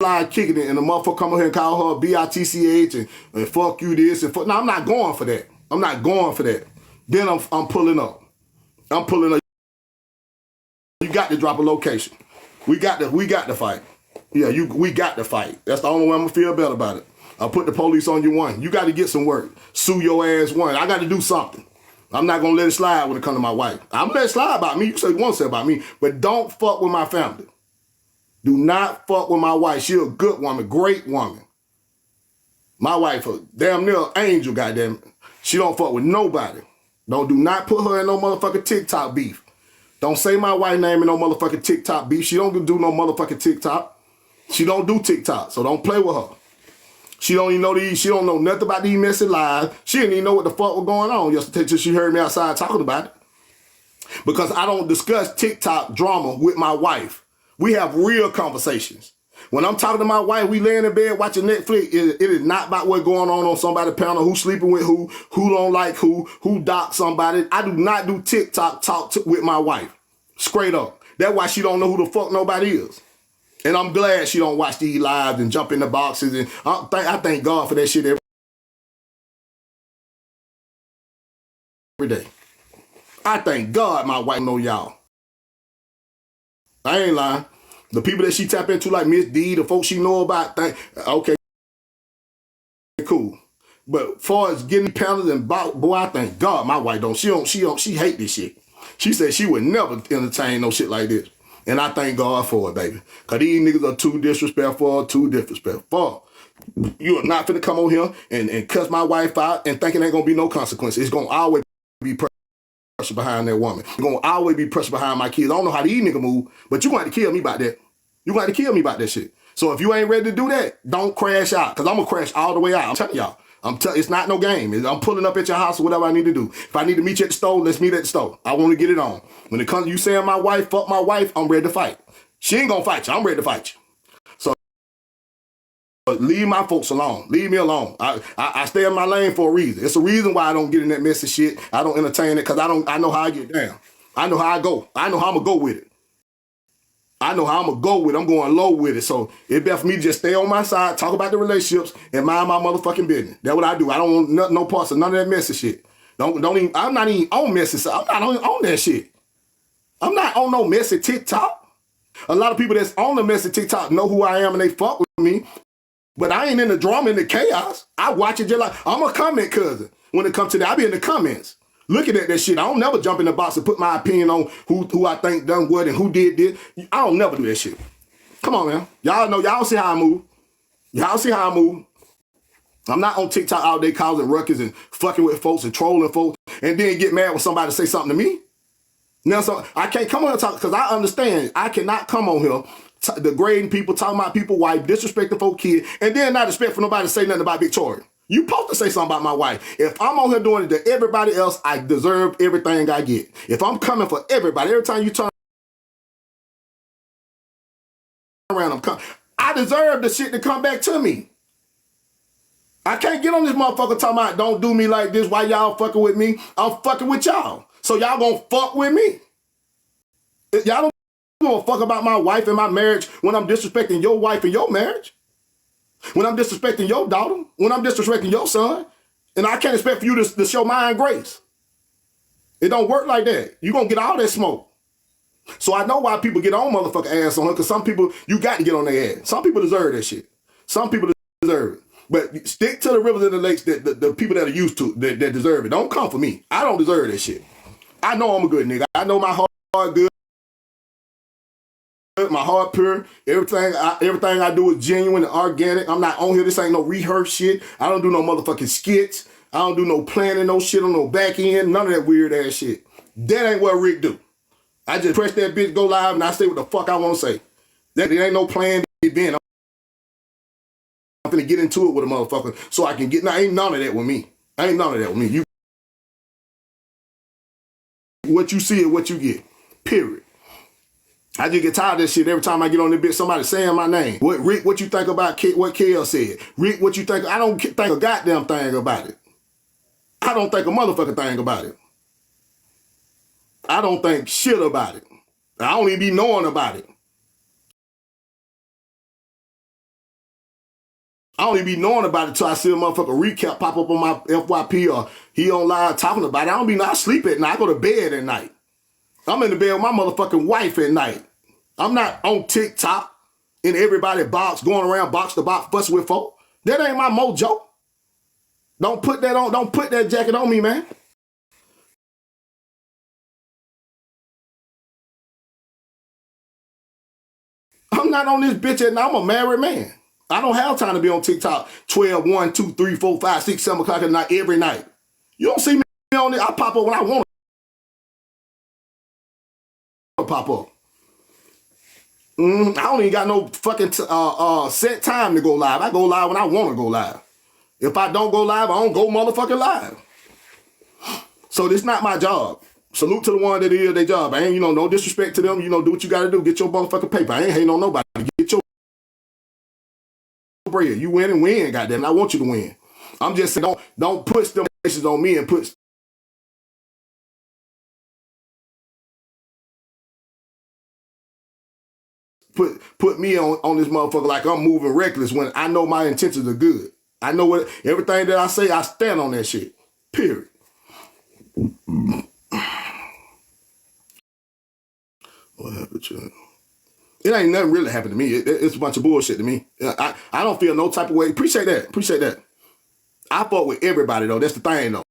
live kicking it and the motherfucker come over here and call her B-I-T-C-H and fuck you this and fuck. No, I'm not going for that. I'm not going for that. Then I'm pulling up. I'm pulling up. You got to drop a location. We got to fight. Yeah, we got to fight. That's the only way I'm gonna feel better about it. I'll put the police on you one. You got to get some work. Sue your ass one. I got to do something. I'm not gonna let it slide when it comes to my wife. I'm gonna let it slide about me. You say you want to say about me, but don't fuck with my family. Do not fuck with my wife. She a good woman, great woman. My wife a damn near angel, goddamn. She don't fuck with nobody. Do not put her in no motherfucking TikTok beef. Don't say my wife's name in no motherfucking TikTok beef. She don't do no motherfucking TikTok. She don't do TikTok, so don't play with her. She don't even know these. She don't know nothing about these messy lies. She didn't even know what the fuck was going on yesterday till she heard me outside talking about it. Because I don't discuss TikTok drama with my wife. We have real conversations. When I'm talking to my wife, we laying in bed watching Netflix. It is not about what's going on somebody's panel, who's sleeping with who don't like who docked somebody. I do not do TikTok talk with my wife. Straight up. That's why she don't know who the fuck nobody is. And I'm glad she don't watch these lives and jump in the boxes. And I thank God for that shit every day. I thank God my wife know y'all. I ain't lying. The people that she tap into like Miss D, the folks she know about, okay, cool. But far as getting panels and boy, I thank God my wife don't. She hate this shit. She said she would never entertain no shit like this. And I thank God for it, baby. Because these niggas are too disrespectful. You are not finna come on here and cuss my wife out and thinking ain't gonna be no consequences. It's gonna always be pressure behind that woman. It's gonna always be pressure behind my kids. I don't know how these niggas move, but you gonna have to kill me about that. You gonna have to kill me about that shit. So if you ain't ready to do that, don't crash out. Because I'm gonna crash all the way out. I'm telling y'all. It's not no game. I'm pulling up at your house or whatever I need to do. If I need to meet you at the store, let's meet at the store. I want to get it on. When it comes to you saying my wife, fuck my wife, I'm ready to fight. She ain't gonna fight you. I'm ready to fight you. So leave my folks alone. Leave me alone. I stay in my lane for a reason. It's a reason why I don't get in that messy shit. I don't entertain it because I know how I get down. I know how I go. I know how I'm gonna go with it. I know how I'm going to go with it. I'm going low with it. So it's better for me to just stay on my side, talk about the relationships, and mind my motherfucking business. That's what I do. I don't want no parts of none of that messy shit. Don't even, I'm not even on messy stuff. I'm not on that shit. I'm not on no messy TikTok. A lot of people that's on the messy TikTok know who I am and they fuck with me. But I ain't in the drama and the chaos. I watch it just like, I'm a comment cousin. When it comes to that, I be in the comments. Looking at that shit, I don't never jump in the box and put my opinion on who I think done what and who did this. I don't never do that shit. Come on, man. Y'all know, y'all see how I move. Y'all see how I move. I'm not on TikTok all day causing ruckus and fucking with folks and trolling folks and then get mad when somebody say something to me. Now, so I can't come on here and talk because I understand I cannot come on here degrading people, talking about people, wife, disrespecting folk kids, and then not expect for nobody to say nothing about Victoria. You supposed to say something about my wife. If I'm on here doing it to everybody else, I deserve everything I get. If I'm coming for everybody, every time you turn around, I deserve the shit to come back to me. I can't get on this motherfucker talking about don't do me like this. Why y'all fucking with me? I'm fucking with y'all. So y'all gonna fuck with me. Y'all don't give a fuck about my wife and my marriage when I'm disrespecting your wife and your marriage. When I'm disrespecting your daughter, when I'm disrespecting your son, and I can't expect for you to show mine grace. It don't work like that. You're going to get all that smoke. So I know why people get on motherfucking ass on her, because some people, you got to get on their ass. Some people deserve that shit. Some people deserve it. But stick to the rivers and the lakes, that the people that are used to, that deserve it. Don't come for me. I don't deserve that shit. I know I'm a good nigga. I know my heart good. My heart pure. Everything I do is genuine and organic. I'm not on here. This ain't no rehearsed shit. I don't do no motherfucking skits. I don't do no planning, no shit on no back end. None of that weird ass shit. That ain't what Rick do. I just press that bitch, go live, and I say what the fuck I want to say. That it ain't no plan event. I'm finna get into it with a motherfucker so I can get. Now, ain't none of that with me. Ain't none of that with me. What you see is what you get. Period. I just get tired of this shit every time I get on this bitch, somebody saying my name. Rick, what you think about what KL said? Rick, what you think? I don't think a goddamn thing about it. I don't think a motherfucking thing about it. I don't think shit about it. I don't even be knowing about it. I don't even be knowing about it till I see a motherfucker recap pop up on my FYP or he on live talking about it. I sleep at night. I go to bed at night. I'm in the bed with my motherfucking wife at night. I'm not on TikTok in everybody box, going around box to box, fussing with folk. That ain't my mojo. Don't put that on. Don't put that jacket on me, man. I'm not on this bitch at night. I'm a married man. I don't have time to be on TikTok 12, 1, 2, 3, 4, 5, 6, 7 o'clock at night every night. You don't see me on it. I pop up when I want to pop up. I don't even got no fucking set time to go live. I go live when I want to go live. If I don't go live, I don't go motherfucking live. So this not my job. Salute to the one that is their job. I ain't, no disrespect to them. Do what you got to do. Get your motherfucking paper. I ain't hating on nobody. Get your bread. You win and win, goddamn. I want you to win. I'm just saying, don't push them on me and put me on this motherfucker like I'm moving reckless when I know my intentions are good. I know what everything that I say, I stand on that shit. Period. What happened to it? It ain't nothing really happened to me. It's a bunch of bullshit to me. I don't feel no type of way. Appreciate that. I fought with everybody though. That's the thing though.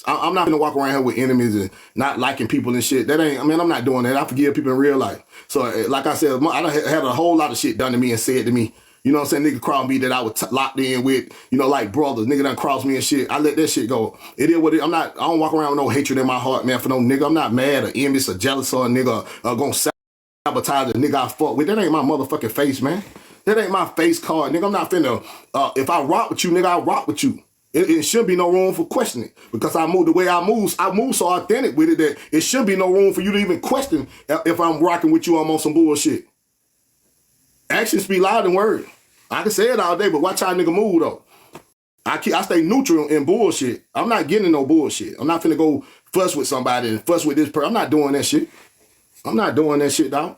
I'm not gonna walk around here with enemies and not liking people and shit. I'm not doing that. I forgive people in real life. So like I said, I done had a whole lot of shit done to me and said to me. You know what I'm saying? Nigga crossed me that I was locked in with, like brothers. Nigga done crossed me and shit. I let that shit go. It is what it is. I don't walk around with no hatred in my heart, man, for no nigga. I'm not mad or envious or jealous or a nigga gonna sabotage a nigga I fuck with. That ain't my motherfucking face, man. That ain't my face card, nigga. I'm not finna, if I rock with you, nigga, I rock with you. It should be no room for questioning because I move the way I move so authentic with it that it should be no room for you to even question if I'm rocking with you, I'm on some bullshit. Actions speak louder than words. I can say it all day, but watch how nigga move though. I stay neutral in bullshit. I'm not getting in no bullshit. I'm not finna go fuss with somebody and fuss with this person. I'm not doing that shit. I'm not doing that shit, dog.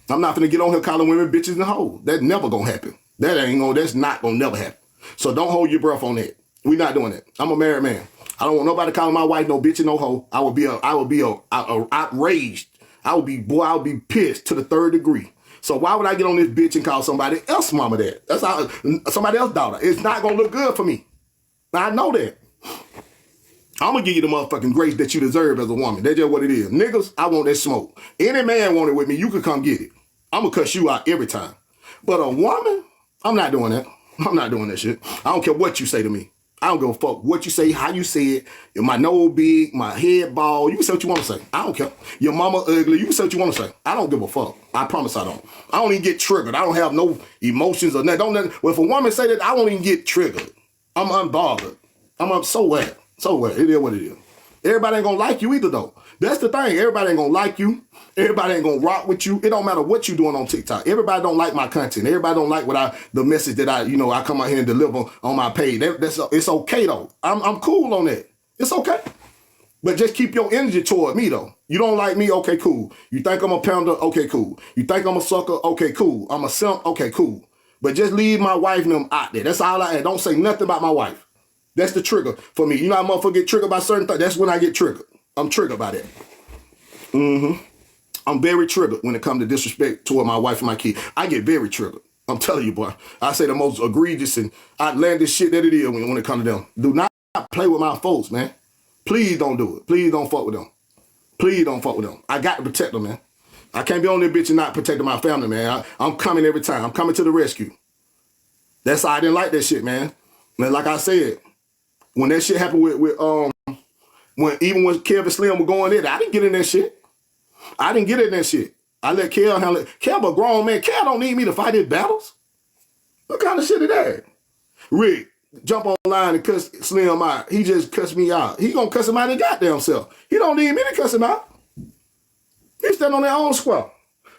I'm not finna get on here calling women bitches and hoes. That's never gonna happen. That's not gonna never happen. So don't hold your breath on that. We not doing that. I'm a married man. I don't want nobody calling my wife no bitch and no hoe. I would be outraged. I would be pissed to the third degree. So why would I get on this bitch and call somebody else mama that? That's how somebody else daughter. It's not gonna look good for me. I know that. I'm gonna give you the motherfucking grace that you deserve as a woman. That's just what it is. Niggas, I want that smoke. Any man want it with me, you can come get it. I'm gonna cuss you out every time. But a woman, I'm not doing that. I'm not doing that shit. I don't care what you say to me. I don't give a fuck what you say, how you say it. My nose big, my head bald. You can say what you want to say. I don't care. Your mama ugly. You can say what you want to say. I don't give a fuck. I promise I don't. I don't even get triggered. I don't have no emotions or nothing. Well, if a woman say that, I won't even get triggered. I'm unbothered. So what? So what? It is what it is. Everybody ain't gonna like you either though. That's the thing. Everybody ain't gonna like you. Everybody ain't gonna rock with you. It don't matter what you doing on TikTok. Everybody don't like my content. Everybody don't like the message that I come out here and deliver on my page. It's okay though. I'm cool on that. It's okay. But just keep your energy toward me though. You don't like me? Okay, cool. You think I'm a pounder? Okay, cool. You think I'm a sucker? Okay, cool. I'm a simp? Okay, cool. But just leave my wife and them out there. That's all I add. Don't say nothing about my wife. That's the trigger for me. You know how motherfuckers get triggered by certain things? That's when I get triggered. I'm triggered by that. I'm very triggered when it comes to disrespect toward my wife and my kid. I get very triggered. I'm telling you, boy. I say the most egregious and outlandish shit that it is when it comes to them. Do not play with my folks, man. Please don't do it. Please don't fuck with them. Please don't fuck with them. I got to protect them, man. I can't be on this bitch and not protecting my family, man. I'm coming every time. I'm coming to the rescue. That's why I didn't like that shit, man. Man, like I said, when that shit happened when Kevin Slim was going in, I didn't get in that shit. I didn't get in that shit. I let Kel handle it. Kel a grown man. Kel don't need me to fight his battles. What kind of shit is that? Rick, jump online and cuss Slim out. He just cussed me out. He gonna cuss him out his goddamn self. He don't need me to cuss him out. He stand on their own square.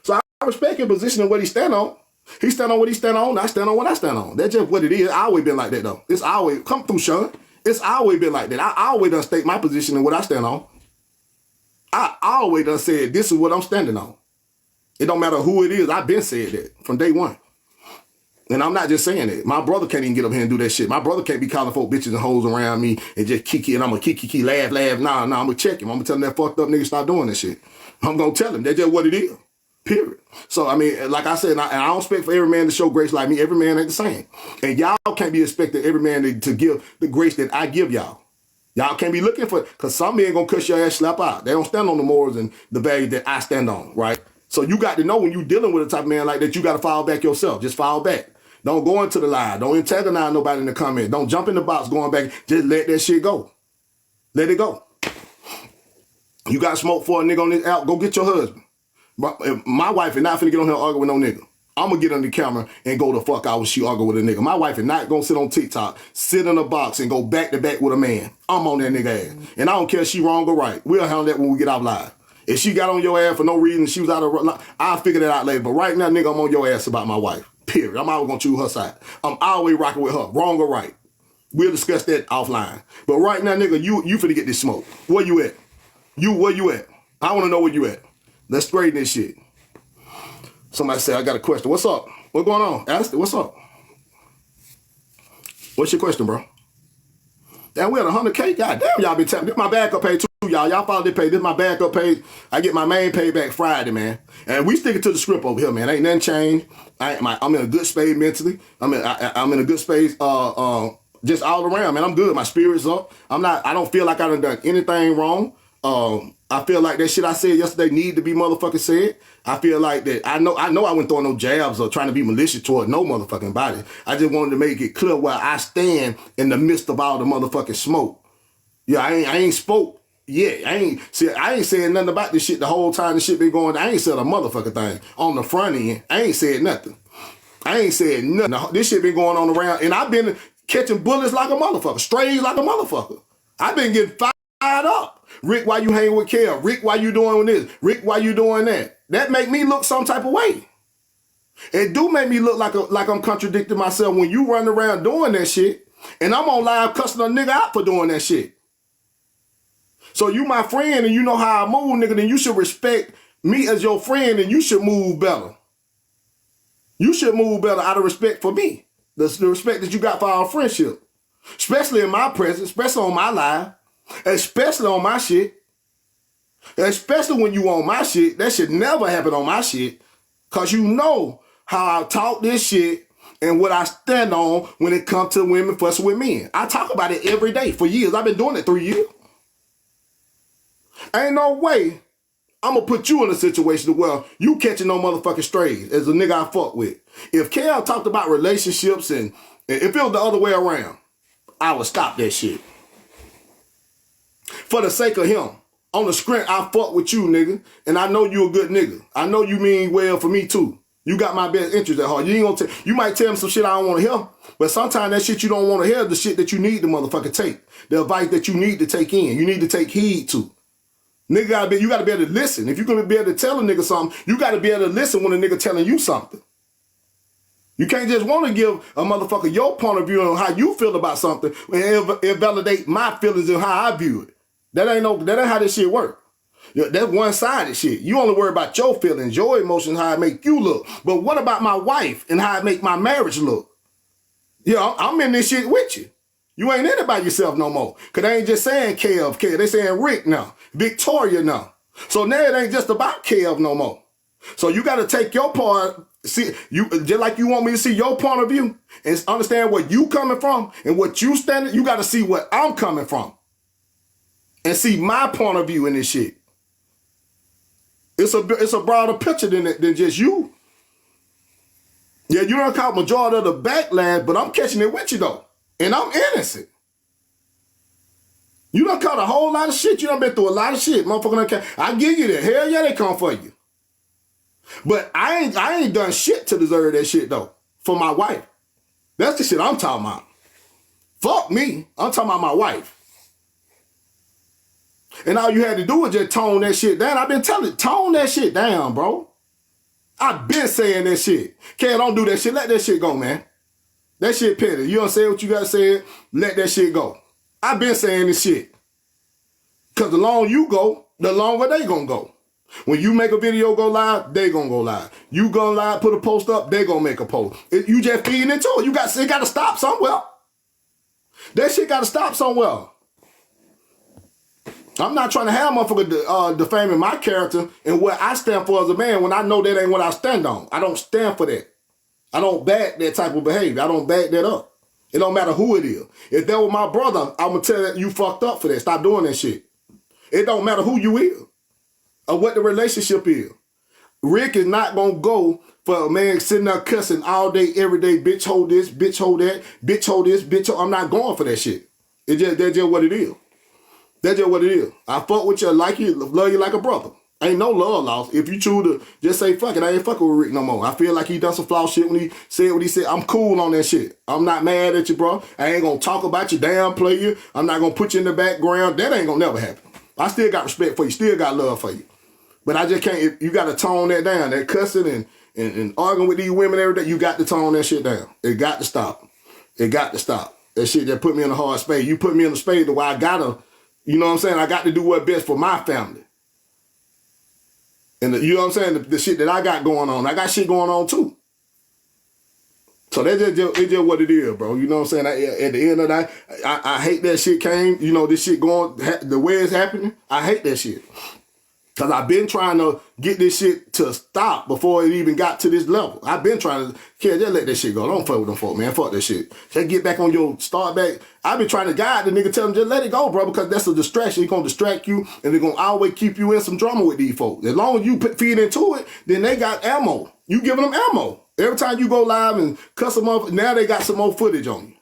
So I respect his position and what he stand on. He stand on what he stand on. I stand on what I stand on. That's just what it is. I always been like that though. It's always come through, Sean. It's always been like that. I always done state my position and what I stand on. I always done said this is what I'm standing on. It don't matter who it is. I've been said that from day one. And I'm not just saying it. My brother can't even get up here and do that shit. My brother can't be calling folk bitches and hoes around me and just kiki, and I'm going to kiki, laugh. Nah, I'm going to check him. I'm going to tell him that fucked up nigga stop doing this shit. I'm going to tell him. That's just what it is. Period. So, I mean, like I said, and I don't expect for every man to show grace like me. Every man ain't the same. And y'all can't be expecting every man to give the grace that I give y'all. Y'all can't be looking for, because some men going to cuss your ass slap out. They don't stand on the morals and the value that I stand on, right? So you got to know when you dealing with a type of man like that, you got to fall back yourself. Just fall back. Don't go into the lie. Don't antagonize nobody in the comment. Don't jump in the box going back. Just let that shit go. Let it go. You got smoke for a nigga on this out, go get your husband. My wife is not finna get on here and argue with no nigga. I'm gonna get on the camera and go the fuck out when she argue with a nigga. My wife is not gonna sit on TikTok, sit in a box and go back to back with a man. I'm on that nigga ass. And I don't care if she wrong or right. We'll handle that when we get out live. If she got on your ass for no reason, she was out of, I'll figure that out later. But right now, nigga, I'm on your ass about my wife. Period. I'm always gonna choose her side. I'm always rocking with her, wrong or right. We'll discuss that offline. But right now, nigga, you finna get this smoke. Where you at? Where you at? I wanna know where you at. Let's straighten this shit. Somebody said, I got a question. What's up? What's going on? Ask it. What's up? What's your question, bro? Damn, we had 100K? God damn, y'all been tapping. This my backup page too, y'all. Y'all follow this page. This is my backup page. I get my main page back Friday, man. And we sticking to the script over here, man. Ain't nothing changed. I'm in a good space mentally. I'm in a good space just all around, man. I'm good. My spirit's up. I don't feel like I done anything wrong. I feel like that shit I said yesterday need to be motherfucking said. I feel like that I know I wasn't throwing no jabs or trying to be malicious toward no motherfucking body. I just wanted to make it clear where I stand in the midst of all the motherfucking smoke. Yeah, I ain't spoke yet. I ain't saying nothing about this shit the whole time this shit been going. I ain't said a motherfucking thing. On the front end, I ain't said nothing. I ain't said nothing. This shit been going on around, and I've been catching bullets like a motherfucker, strays like a motherfucker. I've been getting fired up. Rick, why you hanging with Kel? Rick, why you doing this? Rick, why you doing that? That make me look some type of way. It do make me look like I'm contradicting myself when you run around doing that shit, and I'm on live cussing a nigga out for doing that shit. So you my friend and you know how I move, nigga, then you should respect me as your friend and you should move better. You should move better out of respect for me. The respect that you got for our friendship. Especially in my presence, especially on my live. Especially on my shit. Especially when you on my shit. That should never happen on my shit. Because you know how I talk this shit and what I stand on when it comes to women fussing with men. I talk about it every day for years. I've been doing it 3 years. Ain't no way I'm going to put you in a situation where you catching no motherfucking strays as a nigga I fuck with. If Kel talked about relationships and if it was the other way around, I would stop that shit. For the sake of him. On the screen, I fuck with you, nigga. And I know you a good nigga. I know you mean well for me, too. You got my best interest at heart. You might tell me some shit I don't want to hear. But sometimes that shit you don't want to hear is the shit that you need to motherfucker take. The advice that you need to take in. You need to take heed to. Nigga, you got to be able to listen. If you're going to be able to tell a nigga something, you got to be able to listen when a nigga telling you something. You can't just want to give a motherfucker your point of view on how you feel about something and it validate my feelings and how I view it. That ain't how this shit work. That's one-sided shit. You only worry about your feelings, your emotions, how it make you look. But what about my wife and how it make my marriage look? Yeah, I'm in this shit with you. You ain't in it by yourself no more. Because they ain't just saying Kev. They saying Rick now. Victoria now. So now it ain't just about Kev no more. So you got to take your part, see, you just like you want me to see your point of view and understand where you coming from and what you standing. You got to see where I'm coming from. And see my point of view in this shit. It's a broader picture than just you. Yeah, you don't caught majority of the backlash, but I'm catching it with you though. And I'm innocent. You done caught a whole lot of shit. You done been through a lot of shit. Motherfucker, I give you that. Hell yeah, they come for you. But I ain't done shit to deserve that shit though. For my wife. That's the shit I'm talking about. Fuck me. I'm talking about my wife. And all you had to do was just tone that shit down. I've been telling you, tone that shit down, bro. I've been saying that shit. Kel, don't do that shit. Let that shit go, man. That shit petty. You don't say what you got to say. Let that shit go. I've been saying this shit. Because the longer you go, the longer they gonna go. When you make a video go live, they gonna go live. You go live, put a post up, they gonna make a post. You just feeding into it. It gotta stop somewhere. That shit gotta stop somewhere. I'm not trying to have motherfucker defaming my character and what I stand for as a man when I know that ain't what I stand on. I don't stand for that. I don't back that type of behavior. I don't back that up. It don't matter who it is. If that was my brother, I'm gonna tell that you fucked up for that. Stop doing that shit. It don't matter who you is or what the relationship is. Rick is not gonna go for a man sitting there cussing all day, every day, bitch hold this, bitch hold that, bitch hold this, bitch hold. I'm not going for that shit. That's just what it is. That's just what it is. I fuck with you, like you, love you like a brother. Ain't no love lost. If you choose to just say fuck it, I ain't fucking with Rick no more. I feel like he done some flaw shit when he said what he said. I'm cool on that shit. I'm not mad at you, bro. I ain't gonna talk about you, damn player. I'm not gonna put you in the background. That ain't gonna never happen. I still got respect for you, still got love for you. But I just can't, you gotta tone that down. That cussing and arguing with these women every day, you got to tone that shit down. It got to stop. It got to stop. That shit that put me in a hard space. You put me in a space where I gotta, you know what I'm saying? I got to do what's best for my family. And you know what I'm saying? The shit that I got going on, I got shit going on too. So it's just what it is, bro. You know what I'm saying? At the end of the day, I hate that shit came. You know, this shit going, the way it's happening, I hate that shit. Because I've been trying to get this shit to stop before it even got to this level. I've been trying to, just let that shit go. Don't fuck with them folk, man. Fuck that shit. Just get back on your start back. I've been trying to guide the nigga, tell him just let it go, bro, because that's a distraction. He's going to distract you, and they're going to always keep you in some drama with these folks. As long as you feed into it, then they got ammo. You giving them ammo. Every time you go live and cuss them up, now they got some more footage on you.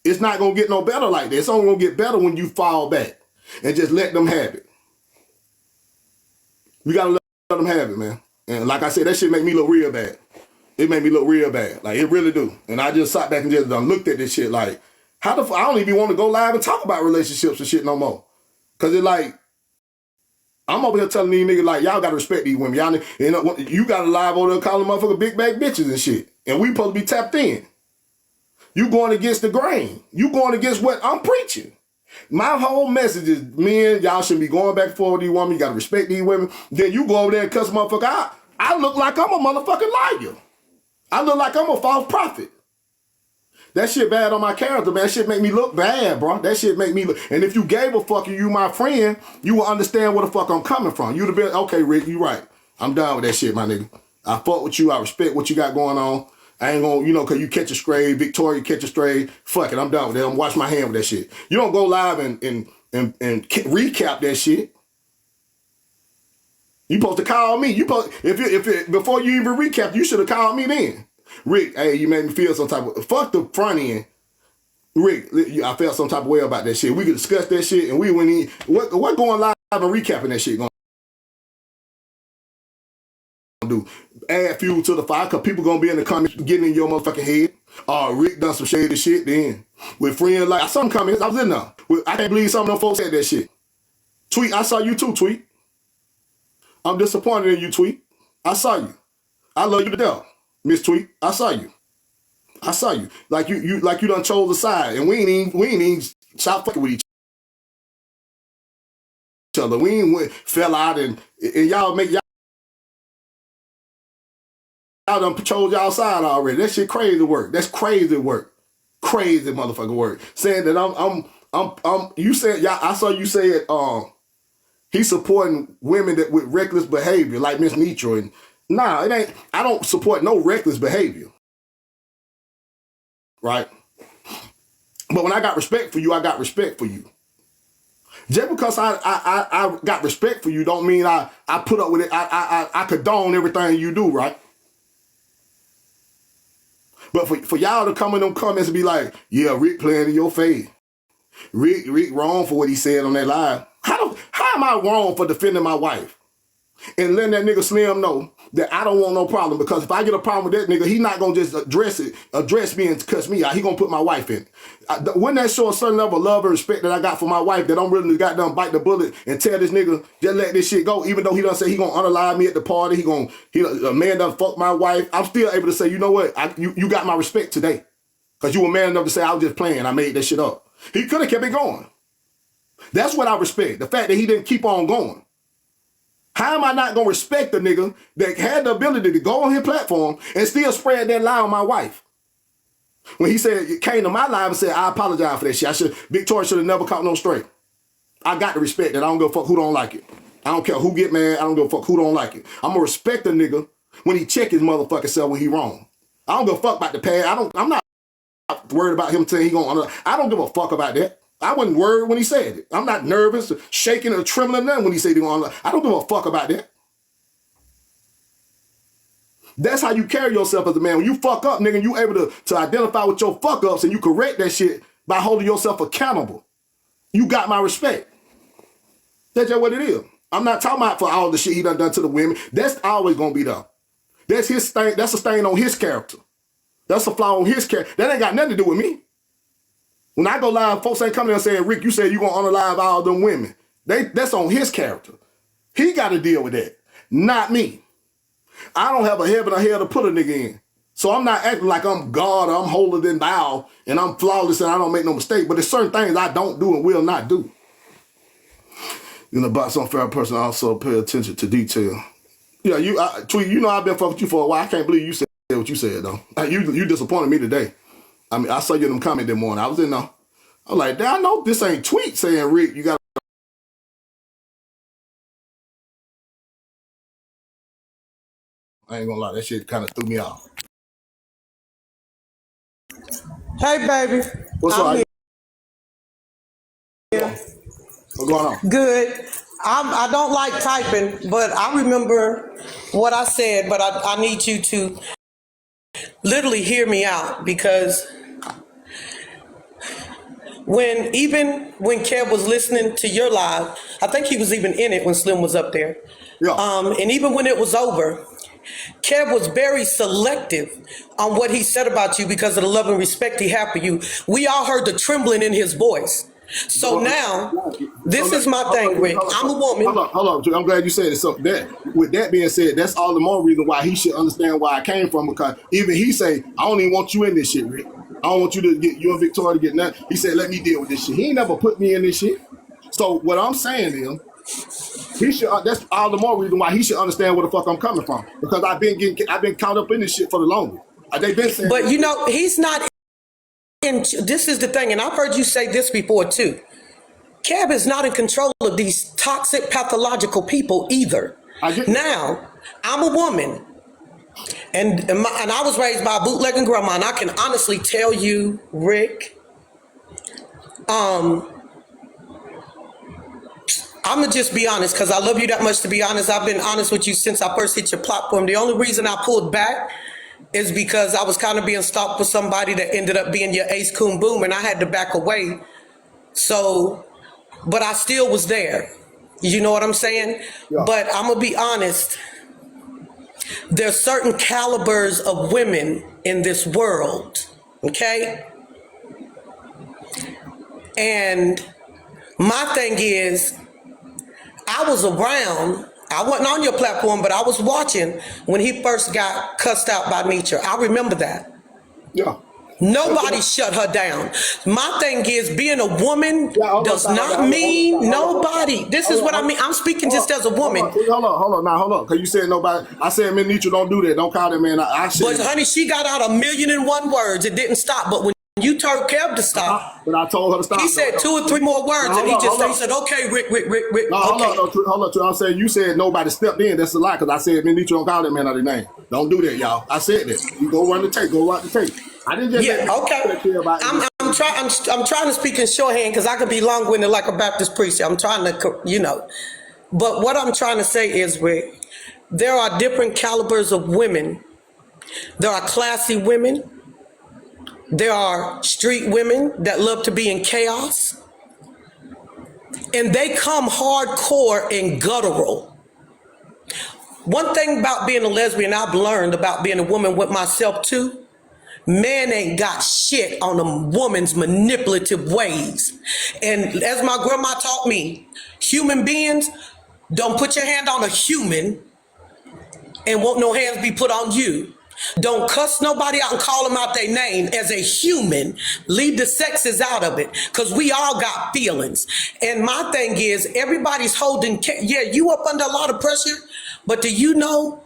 It's not going to get no better like that. It's only going to get better when you fall back and just let them have it. We gotta let them have it, man. And like I said, that shit make me look real bad. It made me look real bad. Like, it really do. And I just sat back and just looked at this shit like, how the fuck, I don't even want to go live and talk about relationships and shit no more. Cause it like, I'm over here telling these niggas like, y'all gotta respect these women. Y'all, you got to live over there calling motherfucker big bag bitches and shit. And we supposed to be tapped in. You going against the grain. You going against what I'm preaching. My whole message is, men, y'all shouldn't be going back and forth with these women. You got to respect these women. Then you go over there and cuss motherfucker out. I look like I'm a motherfucking liar. I look like I'm a false prophet. That shit bad on my character, man. That shit make me look bad, bro. That shit make me look. And if you gave a fuck and you my friend, you will understand where the fuck I'm coming from. You'd have been, okay, Rick, you right. I'm done with that shit, my nigga. I fuck with you. I respect what you got going on. I ain't gonna, you know, cause you catch a stray, Victoria catch a stray. Fuck it, I'm done with that. I'm wash my hand with that shit. You don't go live and recap that shit. You supposed to call me. You supposed, before you even recap, you should have called me then. Rick, hey, you made me feel some type of, fuck the front end. Rick, I felt some type of way about that shit. We could discuss that shit and we went in. What going live and recapping that shit gonna do? Add fuel to the fire, because people gonna be in the comments getting in your motherfucking head. Rick done some shady shit then. With friends like, I saw some comments, I was in there. I can't believe some of them folks said that shit. Tweet, I saw you too, Tweet. I'm disappointed in you, Tweet. I saw you. I love you to death, Miss Tweet. I saw you. I saw you. Like you done chose a side, and we ain't even stop fucking with each other. We ain't fell out and y'all make y'all done chose y'all side already. That shit crazy work. That's crazy work. Crazy motherfucking work. Saying that you said, y'all, I saw you say it, he's supporting women that with reckless behavior, like Miss Nitro. And nah, it ain't, I don't support no reckless behavior. Right? But when I got respect for you, I got respect for you. Just because I got respect for you don't mean I put up with it. I condone everything you do, right? But for y'all to come in them comments and be like, yeah, Rick playing in your face. Rick wrong for what he said on that live. How am I wrong for defending my wife? And letting that nigga Slim know that I don't want no problem, because if I get a problem with that nigga, he not going to just address me and cuss me out. He going to put my wife in. Wouldn't that show a certain level of love and respect that I got for my wife, that I'm willing to goddamn bite the bullet and tell this nigga, just let this shit go, even though he done say he going to unalive me at the party, a man done fuck my wife. I'm still able to say, you know what, you got my respect today. Because you were man enough to say, I was just playing, I made that shit up. He could have kept it going. That's what I respect. The fact that he didn't keep on going. How am I not gonna respect the nigga that had the ability to go on his platform and still spread that lie on my wife? When he said, it came to my live and said, I apologize for that shit. Victoria should have never caught no straight. I got to respect that. I don't give a fuck who don't like it. I don't care who get mad. I don't give a fuck who don't like it. I'm gonna respect the nigga when he check his motherfucking self when he wrong. I don't give a fuck about the past. I'm not worried about him saying he gonna. I don't give a fuck about that. I wasn't worried when he said it. I'm not nervous, or shaking, or trembling nothing when he said he gonna. I don't give a fuck about that. That's how you carry yourself as a man. When you fuck up, nigga, you able to identify with your fuck ups and you correct that shit by holding yourself accountable. You got my respect. That's just what it is. I'm not talking about for all the shit he done to the women. That's always gonna be there. That's his stain. That's a stain on his character. That's a flaw on his character. That ain't got nothing to do with me. When I go live, folks ain't coming there saying, Rick, you said you gonna unalive all them women. That's on his character. He got to deal with that, not me. I don't have a heaven or hell to put a nigga in. So I'm not acting like I'm God or I'm holier than thou and I'm flawless and I don't make no mistake. But there's certain things I don't do and will not do. You know, about some fair person also pay attention to detail. Yeah, Tweet, you know I've been fucking with you for a while. I can't believe you said what you said, though. You disappointed me today. I mean, I saw you in them comment that morning. I was in there. I was like, damn, I know this ain't Tweet saying, Rick, you got to. I ain't gonna lie, that shit kind of threw me off. Hey, baby. What's up? What's going on? Good. I don't like typing, but I remember what I said, but I need you to literally hear me out because even when Kev was listening to your live, I think he was even in it when Slim was up there. Yeah. And even when it was over, Kev was very selective on what he said about you because of the love and respect he had for you. We all heard the trembling in his voice. So now, this is my thing, Rick. I'm a woman. Hold on. I'm glad you said it. So with that being said, that's all the more reason why he should understand where I came from, because even he say, I don't even want you in this shit, Rick. I don't want you to get you and Victoria to get nothing. He said, let me deal with this shit. He ain't never put me in this shit. So what I'm saying is, he should. That's all the more reason why he should understand where the fuck I'm coming from, because I've been caught up in this shit for the longest. They've been saying, but you know, he's not. And this is the thing, and I've heard you say this before too. Kev is not in control of these toxic, pathological people either. Now, I'm a woman, and I was raised by a bootlegging grandma, and I can honestly tell you, Rick, I'm gonna just be honest because I love you that much to be honest. I've been honest with you since I first hit your platform. The only reason I pulled back is because I was kind of being stalked for somebody that ended up being your ace coon boom, and I had to back away. So, but I still was there. You know what I'm saying? Yeah. But I'm gonna be honest. There's certain calibers of women in this world, okay? And my thing is, I was around. I wasn't on your platform, but I was watching when he first got cussed out by Nietzsche. I remember that. Yeah. Nobody shut her down. My thing is, being a woman does not mean nobody. This is what I mean. I'm speaking just as a woman. Hold on. Because you said nobody. I said, man, Nietzsche, don't do that. Don't call that man. I said, but honey, she got out 1,000,001 words. It didn't stop. But when you told Kev to stop, but I told her to stop. He said 2 or 3 more words, and he said, "Okay, Rick." No, hold on. I'm saying you said nobody stepped in. That's a lie. Because I said, man, Nietzsche, don't call that man out of name. Don't do that, y'all. I said that. You go run the tape. Go watch the tape. I didn't just I'm trying to speak in shorthand because I could be long-winded like a Baptist preacher. I'm trying to, but what I'm trying to say is, Rick, there are different calibers of women. There are classy women. There are street women that love to be in chaos. And they come hardcore and guttural. One thing about being a lesbian I've learned about being a woman with myself too, man ain't got shit on a woman's manipulative ways. And as my grandma taught me, human beings, don't put your hand on a human and won't no hands be put on you. Don't cuss nobody out and call them out their name as a human. Leave the sexes out of it because we all got feelings. And my thing is, everybody's holding, yeah, you up under a lot of pressure, but do you know,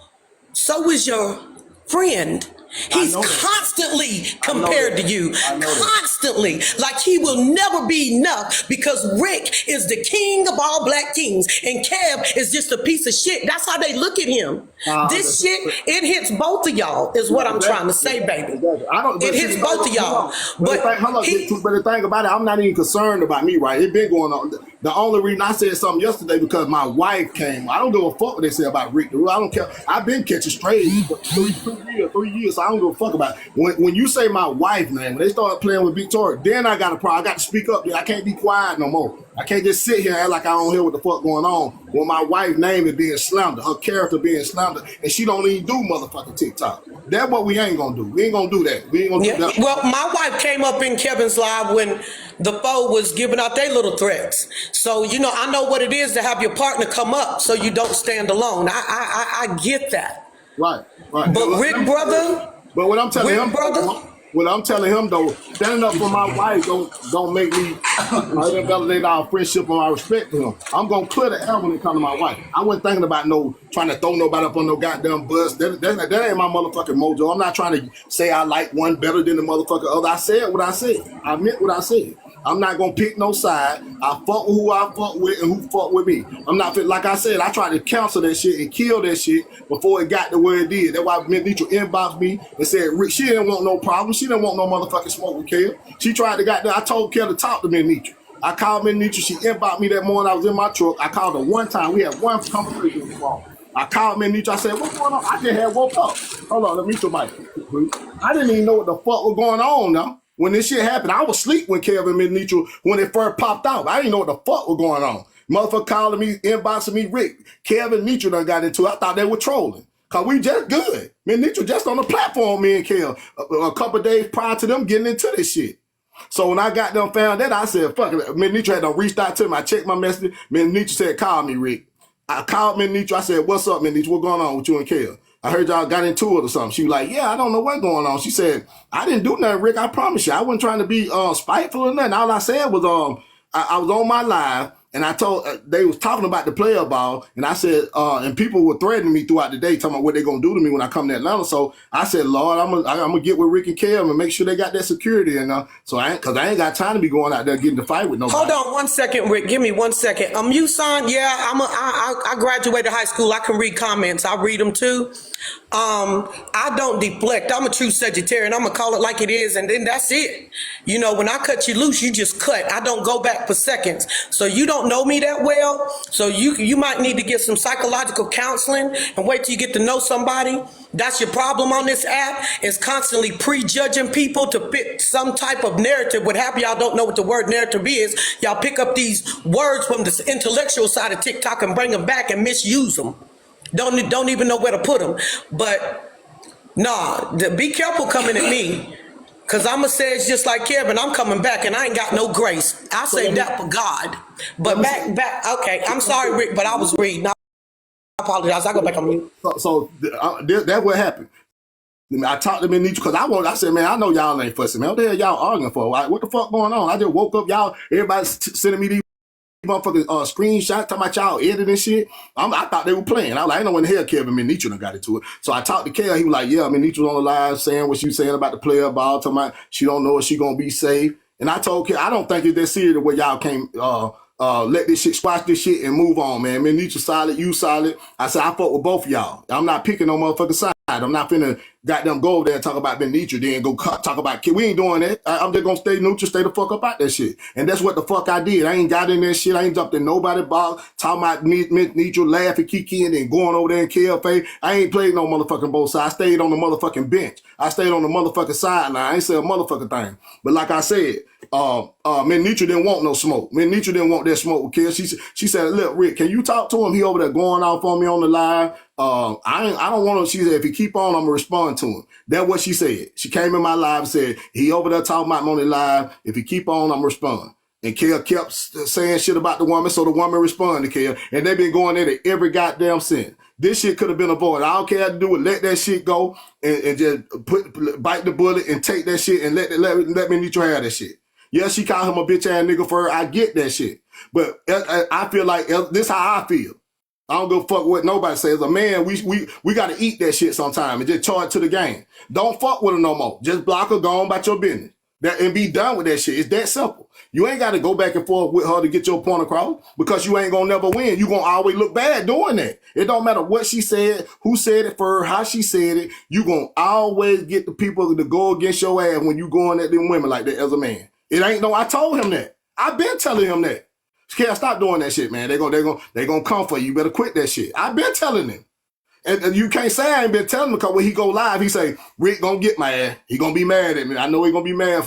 so is your friend. He's constantly compared to you, constantly, like he will never be enough because Rick is the king of all black kings and Kev is just a piece of shit. That's how they look at him. This shit, it hits both of y'all, is what I'm trying to say, baby. It hits both of y'all. But the thing about it, I'm not even concerned about me, right? It's been going on. The only reason I said something yesterday because my wife came. I don't give a fuck what they say about Rick. I don't care. I've been catching strays for 3 years. So I don't give a fuck about it. When you say my wife name, when they started playing with Victoria, then I got a problem. I got to speak up. I can't be quiet no more. I can't just sit here and act like I don't hear what the fuck going on when my wife's name is being slandered, her character being slandered, and she don't even do motherfucking TikTok. That's what we ain't gonna do. We ain't gonna do that. We ain't gonna do that. Well, my wife came up in Kevin's live when the foe was giving out their little threats. So, you know, I know what it is to have your partner come up so you don't stand alone. I get that. Right. But Rick, brother. But what I'm telling Rick, him, brother. What I'm telling him though, standing up for my wife don't make me invalidate our friendship or our respect for him. I'm gonna clear the air when it comes to my wife. I wasn't thinking about trying to throw nobody up on no goddamn bus. That ain't my motherfucking mojo. I'm not trying to say I like one better than the motherfucker other. I said what I said. I meant what I said. I'm not gonna pick no side. I fuck with who I fuck with and who fuck with me. I'm not like I said. I tried to cancel that shit and kill that shit before it got to where it did. That's why Nitra inboxed me and said, Rick, she didn't want no problem. She didn't want no motherfucking smoke with Kel. She tried to I told Kel to talk to me, Nitra. I called me, Nitra. She inboxed me that morning. I was in my truck. I called her one time. We had one conversation on the phone. I called me, Nitra. I said, what's going on? I just had woke up. Hold on, let me show my. I didn't even know what the fuck was going on now. When this shit happened, I was asleep when Kevin and Nitra, when it first popped out. I didn't know what the fuck was going on. Motherfucker calling me, inboxing me, Rick. Kevin and Nitra done got into it. I thought they were trolling. Cause we just good. Me and Nitra just on the platform, me and Kel, a couple of days prior to them getting into this shit. So when I got them found that, I said, fuck it. Me and Nitra had done reached out to him. I checked my message. Me and Nitra said, call me, Rick. I called me and Nitra. I said, what's up, man, Nitra? What going on with you and Kel? I heard y'all got into it or something. She was like, yeah, I don't know what's going on. She said, I didn't do nothing, Rick. I promise you. I wasn't trying to be spiteful or nothing. All I said was I was on my live and I told they was talking about the player ball, and I said, and people were threatening me throughout the day, talking about what they're gonna do to me when I come to Atlanta. So I said, Lord, I'm gonna get with Rick and Kev and make sure they got that security, and so cause I ain't got time to be going out there getting to fight with nobody. Hold on 1 second, Rick. Give me 1 second. You son, yeah, I graduated high school. I can read comments. I read them too. I don't deflect. I'm a true Sagittarian. I'm gonna call it like it is, and then that's it. You know, when I cut you loose, you just cut. I don't go back for seconds. So you don't know me that well. So you might need to get some psychological counseling and wait till you get to know somebody. That's your problem on this app, is constantly prejudging people to fit some type of narrative. What half y'all don't know what the word narrative is. Y'all pick up these words from the intellectual side of TikTok and bring them back and misuse them. Don't even know where to put them. But nah, be careful coming at me, because I'm going to say it's just like Kevin. I'm coming back and I ain't got no grace. I say that for God. But back, okay, I'm sorry, Rick, but I was reading. I apologize. I go back on mute. So that's what happened. I talked to me because I said, man, I know y'all ain't fussing, man. What the hell y'all arguing for? Like, what the fuck going on? I just woke up, y'all, everybody sending me these motherfucking screenshots talking about y'all editing shit. I thought they were playing. I was like, I know when the hell Kevin and Nitra done got into it. So I talked to Kel. He was like, yeah, I mean, Nitra was on the live saying what she was saying about the player ball, talking about she don't know if she gonna be safe. And I told Kel, I don't think it's that serious the way y'all can't let this shit, squash this shit and move on, man. Man, Nitra solid, you solid. I said, I fuck with both of y'all. I'm not picking no motherfucking side. I'm not finna goddamn go over there and talk about Ben Nitra, then go talk about kid. We ain't doing that. I'm just gonna stay neutral, stay the fuck up out that shit. And that's what the fuck I did. I ain't got in that shit. I ain't jumped in nobody box, talking about Nitra, laughing, kikiing, and going over there and KFA. I ain't played no motherfucking both sides. I stayed on the motherfucking bench. I stayed on the motherfucking sideline. I ain't said a motherfucking thing. But like I said, man, Nitra didn't want no smoke. Man, Nitra didn't want that smoke with kids. She said, look, Rick, can you talk to him? He over there going off on me on the live. I don't want to. She said, if he keep on, I'm gonna respond to him. That's what she said. She came in my live and said, he over there talking about me on the live. If he keep on, I'm gonna respond. And Kel kept saying shit about the woman, so the woman responded to Kel. And they been going at it every goddamn since. this shit could have been avoided. I don't care how to do it. Let that shit go and just bite the bullet and take that shit and let me need you have that shit. Yeah, she called him a bitch ass nigga for her. I get that shit. But I feel like this how I feel. I don't go fuck what nobody says. A man, we got to eat that shit sometime and just charge to the game. Don't fuck with her no more. Just block her, go on about your business. And be done with that shit. It's that simple. You ain't got to go back and forth with her to get your point across because you ain't going to never win. You going to always look bad doing that. It don't matter what she said, who said it for her, how she said it. You going to always get the people to go against your ass when you going at them women like that as a man. It ain't no, I told him that. I've been telling him that. Can't stop doing that shit, man. They gonna come for you. You better quit that shit. I've been telling him. And you can't say I ain't been telling him because when he go live, he say, Rick gonna get my ass. He gonna be mad at me. I know he gonna be mad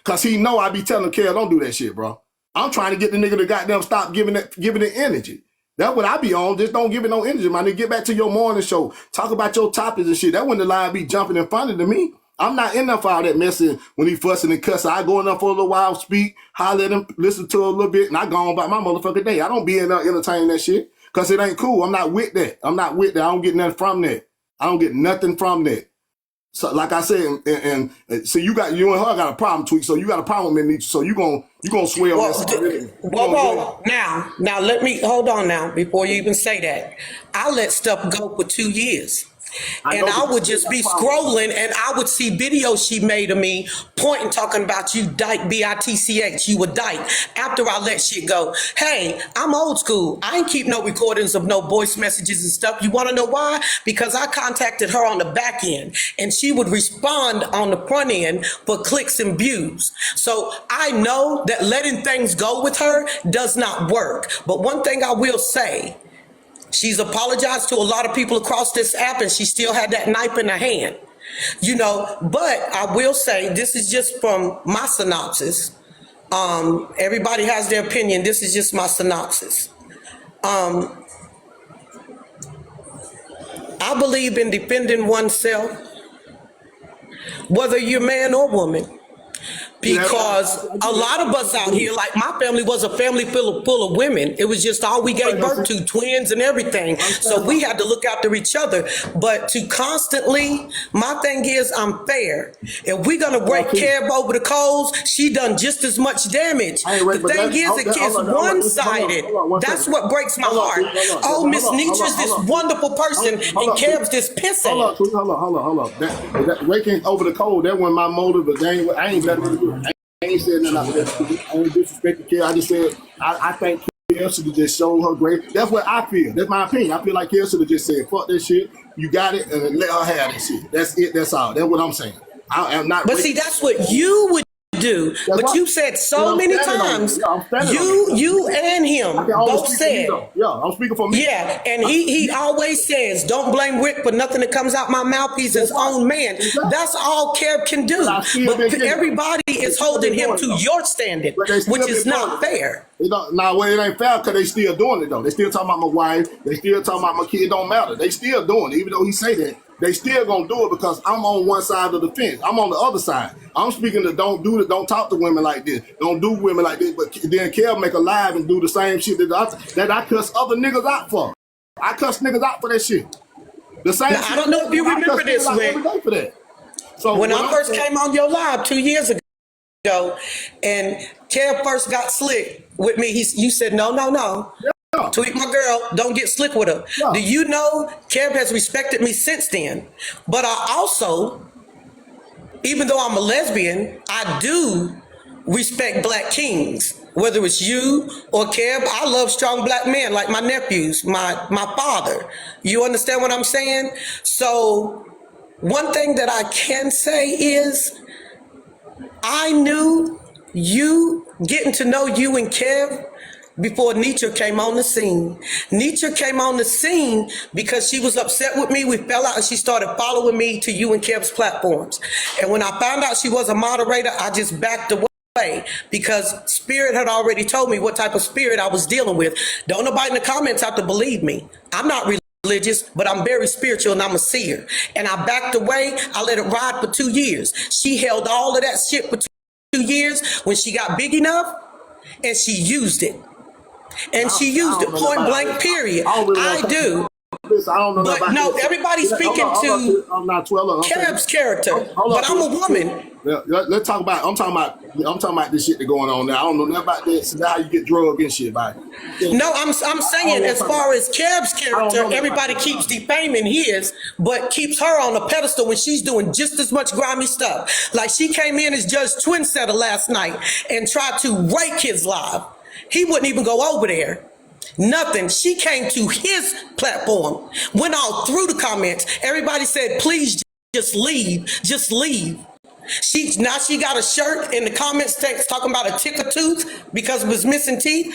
cause he know I be telling him, Kel, don't do that shit, bro. I'm trying to get the nigga to goddamn stop giving it energy. That's what I be on. Just don't give it no energy, man. Get back to your morning show. Talk about your topics and shit. That when the line be jumping in front of me. I'm not in there for all that messing when he fussing and cussing. I go in there for a little while, speak, holler at him, listen to a little bit, and I go on about my motherfucking day. I don't be in there entertaining that shit because it ain't cool. I'm not with that. I don't get nothing from that. I don't get nothing from that. So like I said, and so you and her got a problem, Tweak. So you got a problem with me, so you gonna swear on that. Whoa. Now let me hold on now before you even say that. I let stuff go for 2 years. And I would just be scrolling and I would see videos she made of me pointing, talking about you dyke, B-I-T-C-H, you a dyke. After I let shit go. Hey, I'm old school. I ain't keep no recordings of no voice messages and stuff. You want to know why? Because I contacted her on the back end and she would respond on the front end for clicks and views. So I know that letting things go with her does not work. But one thing I will say, she's apologized to a lot of people across this app and she still had that knife in her hand, but I will say this is just from my synopsis. Everybody has their opinion. This is just my synopsis. I believe in defending oneself, whether you're man or woman. Because a lot of us out here, like my family was a family full of women. It was just all we gave birth to, twins and everything. So we had to look after each other. But to constantly, my thing is I'm fair. If we're going to break Kev over the coals, she done just as much damage. The thing is, it's one-sided. That's what breaks my heart. Oh, Miss Nietzsche's this wonderful person and Kev's this pissing. Hold on. That breaking over the coal, that wasn't my motive, but I ain't got to I ain't said nothing about that. I ain't disrespecting Kel. I just said I think Kel should have just shown her grace. That's what I feel. That's my opinion. I feel like Kel should have just said, "Fuck that shit. You got it," and let her have that shit. That's it. That's all. That's what I'm saying. I'm not. But see, that's what you would do. But you said so many times, you and him both said, I'm speaking for me. Yeah, and he always says, don't blame Rick for nothing that comes out my mouth. He's his own man. That's all Kev can do. But everybody is holding him to your standard, which is not fair. It ain't fair because they still doing it though. They still talking about my wife. They still talking about my kid. It don't matter. They still doing it, even though he say that. They still gonna do it because I'm on one side of the fence. I'm on the other side. I'm speaking to don't talk to women like this. Don't do women like this. But then Kel make a live and do the same shit that I cuss other niggas out for. I cuss niggas out for that shit. The same. Now, I don't know if you remember this, Rick. For that. So when I first came on your live 2 years ago, and Kev first got slick with me, you said no. Yeah. Tweet my girl, don't get slick with her. Yeah. Do you know Kev has respected me since then? But I also, even though I'm a lesbian, I do respect black kings. Whether it's you or Kev, I love strong black men like my nephews, my father. You understand what I'm saying? So one thing that I can say is I knew getting to know you and Kev before Nietzsche came on the scene. Nietzsche came on the scene because she was upset with me. We fell out and she started following me to you and Kev's platforms. And when I found out she was a moderator, I just backed away because Spirit had already told me what type of spirit I was dealing with. Don't nobody in the comments have to believe me. I'm not religious, but I'm very spiritual and I'm a seer. And I backed away. I let it ride for 2 years. She held all of that shit for 2 years. When she got big enough, and she used it. And she used it, point blank, period. I do. listen, I don't know nothing But about no, this. everybody's speaking to I'm not 12. Kev's character, Hold but on. I'm a woman. Yeah, let's talk about. I'm talking about this shit that going on now. I don't know nothing about this. That's how you get drugged and shit, by it. No, I'm saying as far as Kev's character, everybody keeps defaming his, but keeps her on a pedestal when she's doing just as much grimy stuff. Like she came in as Judge Twinsetter last night and tried to rake his live. He wouldn't even go over there. Nothing. She came to his platform, went all through the comments. Everybody said, please just leave. Just leave. She got a shirt in the comments text talking about a ticker tooth because of his missing teeth.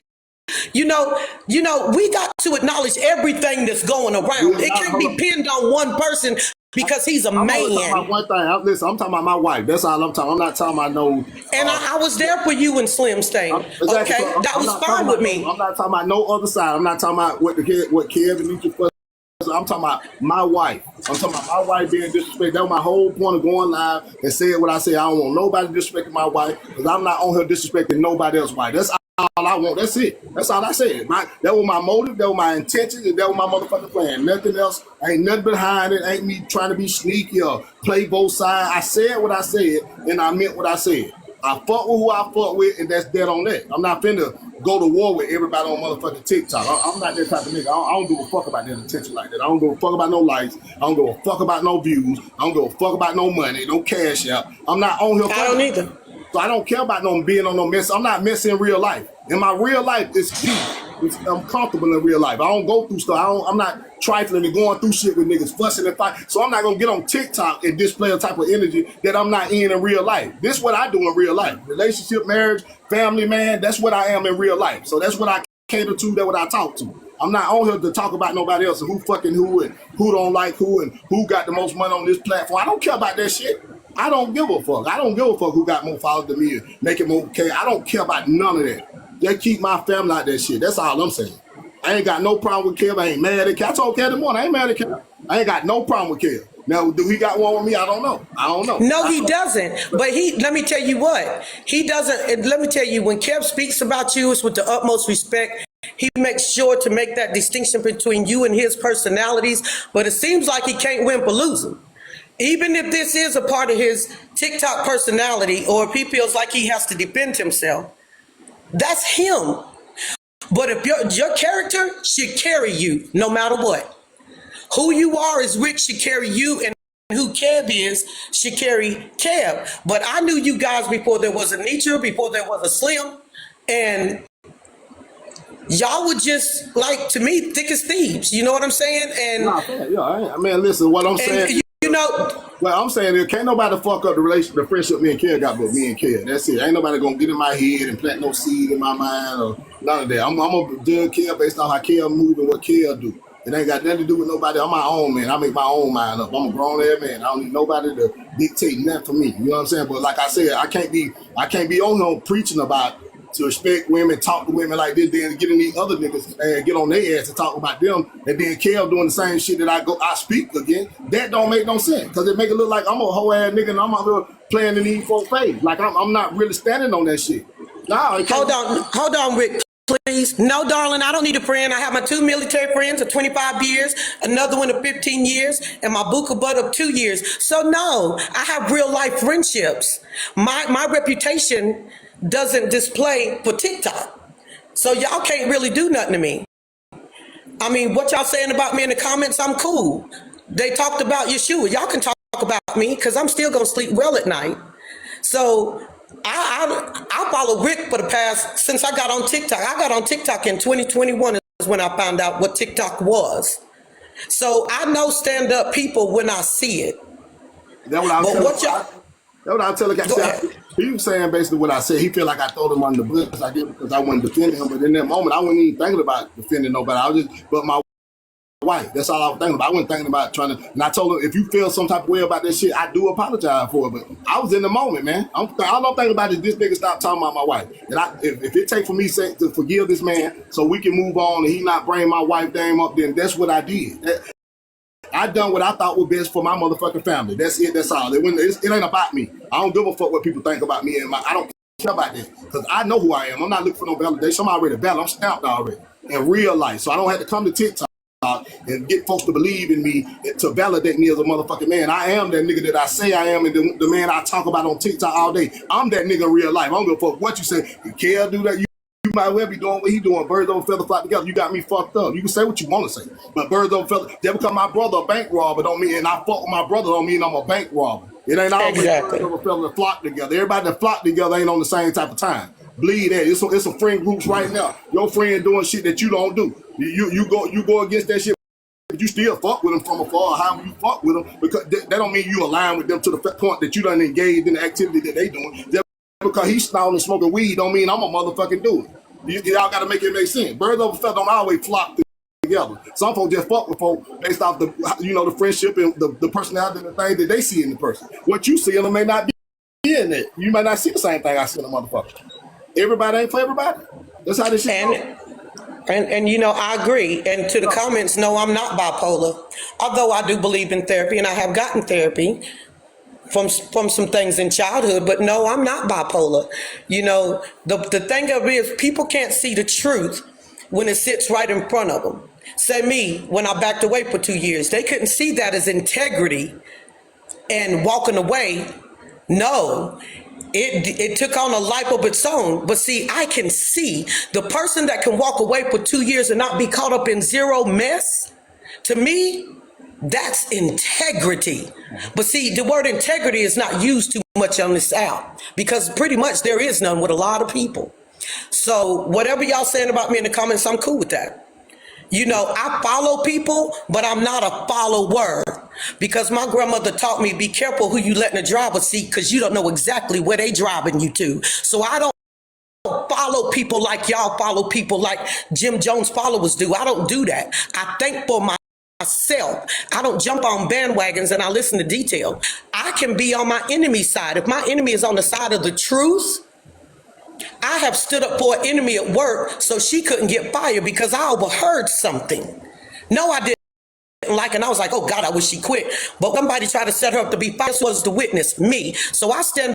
You know, we got to acknowledge everything that's going around. It can't be pinned on one person because he's a man. I'm talking about one thing. Listen, I'm talking about my wife. That's all I'm talking. I'm not talking about no. And I was there for you and Slim Stain. Exactly. Okay, that was fine with me. I'm not talking about no other side. I'm not talking about what Kevin needs to. I'm talking about my wife. I'm talking about my wife being disrespected. That was my whole point of going live and saying what I said. I don't want nobody disrespecting my wife because I'm not on here disrespecting nobody else's wife. That's all I want. That's it. That's all I said. That was my motive. That was my intention. And that was my motherfucking plan. Nothing else. Ain't nothing behind it. Ain't me trying to be sneaky or play both sides. I said what I said and I meant what I said. I fuck with who I fuck with, and that's dead on that. I'm not finna go to war with everybody on motherfucking TikTok. I'm not that type of nigga. I don't give a fuck about that attention like that. I don't give a fuck about no likes. I don't give a fuck about no views. I don't give a fuck about no money, no cash out. I'm not on here. I don't either. So I don't care about no being on no mess. I'm not messing in real life. In my real life, it's peace. I'm comfortable in real life. I don't go through stuff. I'm not trifling and going through shit with niggas, fussing and fighting. So I'm not gonna get on TikTok and display a type of energy that I'm not in real life. This is what I do in real life. Relationship, marriage, family, man, that's what I am in real life. So that's what I cater to, that's what I talk to. I'm not on here to talk about nobody else and who fucking who and who don't like who and who got the most money on this platform. I don't care about that shit. I don't give a fuck. I don't give a fuck who got more followers than me and make it more okay. I don't care about none of that. They keep my family out that shit. That's all I'm saying. I ain't got no problem with Kev. I ain't mad at Kev. I told Kev this morning, I ain't mad at Kev. I ain't got no problem with Kev. Now, do he got one with me? I don't know. No, he doesn't. But let me tell you what, he doesn't. And let me tell you, when Kev speaks about you, it's with the utmost respect. He makes sure to make that distinction between you and his personalities. But it seems like he can't win Palooza. Even if this is a part of his TikTok personality, or if he feels like he has to defend himself, that's him. But if your character should carry you no matter what. Who you are as Rick should carry you, and who Kev is should carry Kev. But I knew you guys before there was a Nietzsche, before there was a Slim, and y'all were just, like, to me, thick as thieves. You know what I'm saying? And I mean, listen, what I'm saying. You know, well, I'm saying there can't nobody fuck up the friendship me and Kev got, but me and Kev. That's it. Ain't nobody gonna get in my head and plant no seed in my mind or none of that. I'm gonna judge Kev based on how Kev move and what Kev do. It ain't got nothing to do with nobody. I'm my own man. I make my own mind up. I'm a grown ass man. I don't need nobody to dictate nothing for me. You know what I'm saying? But like I said, I can't be on here preaching about to respect women, talk to women like this, then get in these other niggas and get on their ass and talk about them, and then Kev doing the same shit that I speak again. That don't make no sense because it make it look like I'm a whole ass nigga and I'm out here playing in these folks' face. Like I'm not really standing on that shit. No, hold on, Rick. Please. No, darling, I don't need a friend. I have my 2 military friends of 25 years, another one of 15 years, and my Buka butt of 2 years. So no, I have real life friendships. My reputation doesn't display for TikTok. So y'all can't really do nothing to me. I mean, what y'all saying about me in the comments, I'm cool. They talked about Yeshua. Y'all can talk about me because I'm still going to sleep well at night. So I follow Rick for the past, since I got on TikTok. I got on TikTok in 2021 is when I found out what TikTok was. So I know stand-up people when I see it. That's what I tell the guy. He was saying basically what I said. He feel like I throw him under the bus. I did because I wasn't defending him. But in that moment, I wasn't even thinking about defending nobody. I was just, but my wife. That's all I was thinking about. I wasn't thinking about trying to. And I told her, if you feel some type of way about this shit, I do apologize for it. But I was in the moment, man. All I'm thinking about is this nigga stop talking about my wife. And if it takes for me to forgive this man so we can move on and he not bring my wife name up, then that's what I did. I done what I thought was best for my motherfucking family. That's it. That's all. It ain't about me. I don't give a fuck what people think about me. I don't care about that because I know who I am. I'm not looking for no validation. I'm already valid. I'm stamped already in real life. So I don't have to come to TikTok and get folks to believe in me, to validate me as a motherfucking man. I am that nigga that I say I am, and the man I talk about on TikTok all day. I'm that nigga in real life. I don't give a fuck what you say. You care, do that. You might well be doing what he doing. Birds of a feather flock together. You got me fucked up. You can say what you want to say, but birds of a feather. Just because my brother a bank robber don't mean, and I fuck with my brother don't mean I'm a bank robber. It ain't always Exactly. birds of a feather that flock together. Everybody that flock together ain't on the same type of time. Bleed that. It's some friend groups right now. Your friend doing shit that you don't do. You go against that shit. But you still fuck with them from afar, however you fuck with them, because that don't mean you align with them to the point that you done engaged in the activity that they doing. Just because he's snorting and smoking weed don't mean I'm a motherfucking dude. Y'all got to make it make sense. Birds of a feather don't always flock together. Some folks just fuck with folks based off the the friendship and the personality and the thing that they see in the person. What you see in them may not be in it. You might not see the same thing I see in a motherfucker. Everybody ain't for everybody. That's how this shit goes. And I agree. And to the comments, no, I'm not bipolar. Although I do believe in therapy, and I have gotten therapy from some things in childhood, but no, I'm not bipolar. The thing of it is, people can't see the truth when it sits right in front of them. Say me, when I backed away for 2 years, they couldn't see that as integrity and walking away. No, it took on a life of its own. But see, I can see the person that can walk away for 2 years and not be caught up in zero mess. To me, that's integrity. But see, the word integrity is not used too much on this app because pretty much there is none with a lot of people. So whatever y'all saying about me in the comments, I'm cool with that. I follow people, but I'm not a follower because my grandmother taught me, be careful who you let in the driver's seat because you don't know exactly where they driving you to. So I don't follow people like y'all follow people like Jim Jones followers do. I don't do that. I think for myself. I don't jump on bandwagons and I listen to detail. I can be on my enemy's side. If my enemy is on the side of the truth, I have stood up for an enemy at work so she couldn't get fired because I overheard something. No, I didn't like, and I was like, oh God, I wish she quit. But somebody tried to set her up to be fired. This was the witness, me. So I stand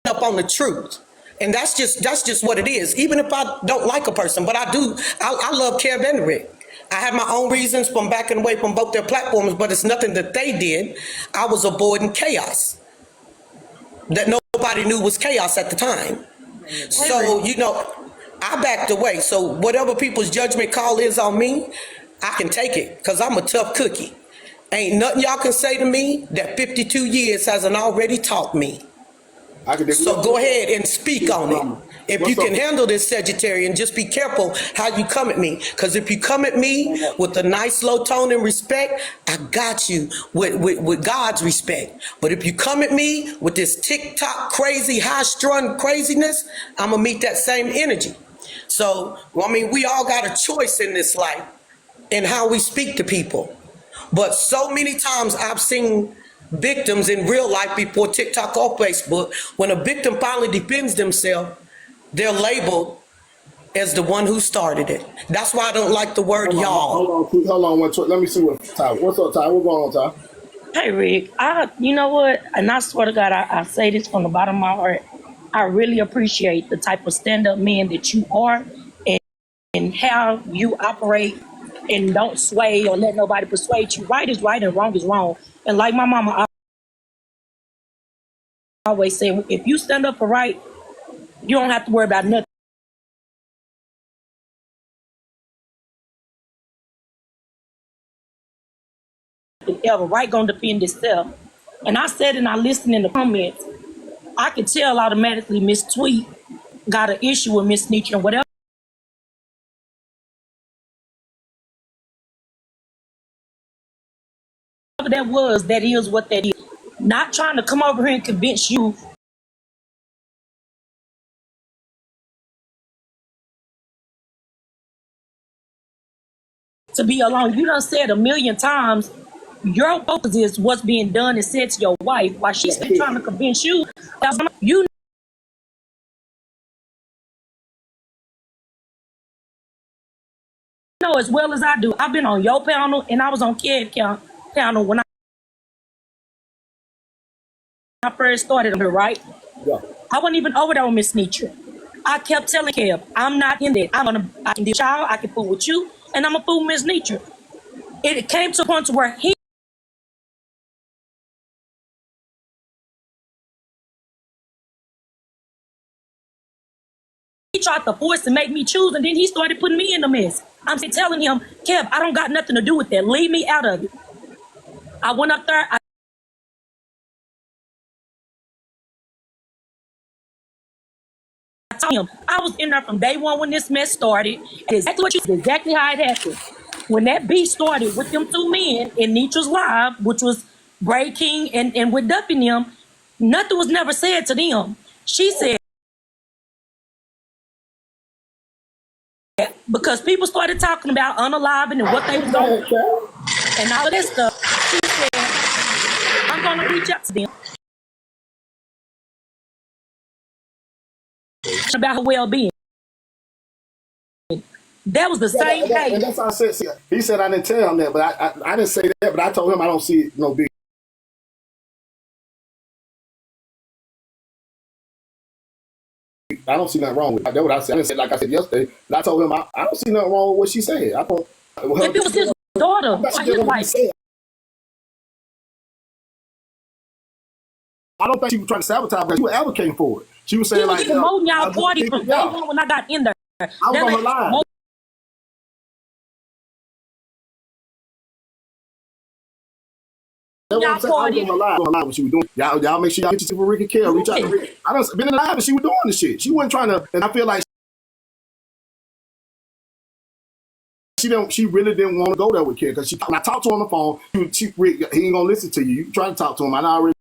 up on the truth. And that's just what it is. Even if I don't like a person, but I do, I love Kev and Rick. I have my own reasons from backing away from both their platforms, but it's nothing that they did. I was avoiding chaos that nobody knew was chaos at the time. So, I backed away. So whatever people's judgment call is on me, I can take it because I'm a tough cookie. Ain't nothing y'all can say to me that 52 years hasn't already taught me. So go ahead and speak on it. If you can handle this, Sagittarian, just be careful how you come at me. Because if you come at me with a nice low tone and respect, I got you with God's respect. But if you come at me with this TikTok crazy, high-strung craziness, I'm going to meet that same energy. So, we all got a choice in this life in how we speak to people. But so many times I've seen victims in real life before TikTok or Facebook, when a victim finally defends themselves, they're labeled as the one who started it. That's why I don't like the word y'all. Hold on. Let me see what's Ty. What's up, Ty? What's going on, Ty? Hey, Rick. You know what? And I swear to God, I say this from the bottom of my heart. I really appreciate the type of stand-up man that you are and how you operate and don't sway or let nobody persuade you. Right is right and wrong is wrong. And like my mama always say, if you stand up for right, you don't have to worry about nothing ever. Right gonna defend itself. And I said, and I listened in the comments, I could tell automatically Miss Tweet got an issue with Miss Nietzsche and whatever that is what that is. Not trying to come over here and convince you to be alone. You done said a million times your focus is what's being done and said to your wife while she's still trying to convince you. You know as well as I do. I've been on your panel and I was on Kev panel when I first started here, right? Yeah. I wasn't even over there with Miss Nietzsche. I kept telling Kev, I'm not in there. I can do child, I can fool with you, and I'm a fool with Miss Nietzsche. it came to a point to where he tried to force and make me choose, and then he started putting me in the mess. I'm telling him, Kev, I don't got nothing to do with that. Leave me out of it. I went up there. I told him I was in there from day one when this mess started. Exactly what you said, exactly how it happened. When that beat started with them two men in Nitra's live, which was Bray King and with Duffy and them, nothing was never said to them. She said, because people started talking about unaliving and what they were going to do and all of that stuff, she said, I'm going to reach out to them about her well-being. That was the same day. And that's how I said. See, he said I didn't tell him that, but I didn't say that. But I told him I don't see no big. I don't see nothing wrong with it. That's what I said. I didn't say like I said yesterday. But I told him I don't see nothing wrong with what she said. I don't. If it was his daughter or his wife. I don't think she was trying to sabotage because she was advocating for it. She was saying She was like, promoting y'all party from day one when I got in there. I was on her live. That's what I'm saying. I was on her live when she was doing. Y'all make sure y'all get your super Ricky Kell. Reach out to Ricky. I done been in live and she was doing the shit. She wasn't trying to, and I feel like she really didn't want to go there with Kell because when I talked to her on the phone, he ain't gonna listen to you. You try to talk to him. I already